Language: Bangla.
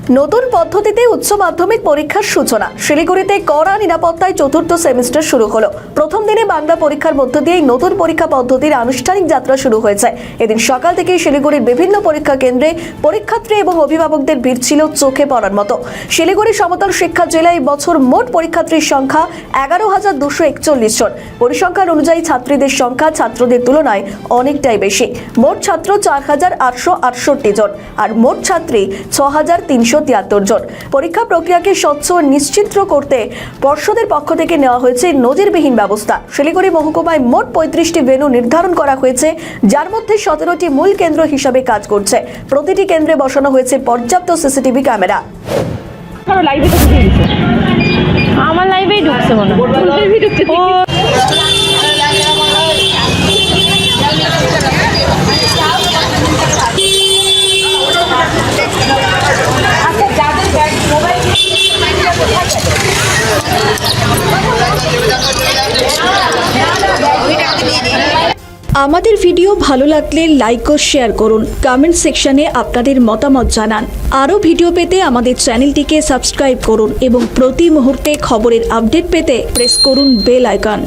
নতুন পদ্ধতিতে উচ্চ মাধ্যমিক পরীক্ষার সূচনা। শিলিগুড়িতে কড়া নিরাপত্তায় চতুর্থ সেমিস্টার শুরু হলো। প্রথম দিনে বাংলা পরীক্ষার মধ্য দিয়ে নতুন পরীক্ষা পদ্ধতির আনুষ্ঠানিক যাত্রা শুরু হয়েছে। এদিন সকাল থেকেই শিলিগুড়ির বিভিন্ন পরীক্ষা কেন্দ্রে পরীক্ষার্থী এবং অভিভাবকদের ভিড় ছিল চোখে পড়ার মতো। শিলিগুড়ি সমতল শিক্ষা জেলায় বছর মোট পরীক্ষার্থীর সংখ্যা 11,241 জন। পরিসংখ্যান অনুযায়ী ছাত্রীদের সংখ্যা ছাত্রদের তুলনায় অনেকটাই বেশি। মোট ছাত্র 4,868 জন আর মোট ছাত্রী 6,373 জন। পরীক্ষা প্রক্রিয়াকে স্বচ্ছ ও নিশ্চিত করতে পর্ষদের পক্ষ থেকে নেওয়া হয়েছে নজিরবিহীন ব্যবস্থা। শিলিগুড়ি মহকুমায় মোট 35টি ভেন্যু নির্ধারণ করা হয়েছে, যার মধ্যে 17টি মূল কেন্দ্র হিসাবে কাজ করছে। প্রতিটি কেন্দ্রে বসানো হয়েছে পর্যাপ্ত সিসিটিভি ক্যামেরা। আমার লাইভেই ঢুকছে মনে হয়। আমাদের ভিডিও ভালো লাগলে লাইক ও শেয়ার করুন। কমেন্ট সেকশনে আপনাদের মতামত জানান। আরও ভিডিও পেতে আমাদের চ্যানেলটিকে সাবস্ক্রাইব করুন এবং প্রতি মুহূর্তে খবরের আপডেট পেতে প্রেস করুন বেল আইকন।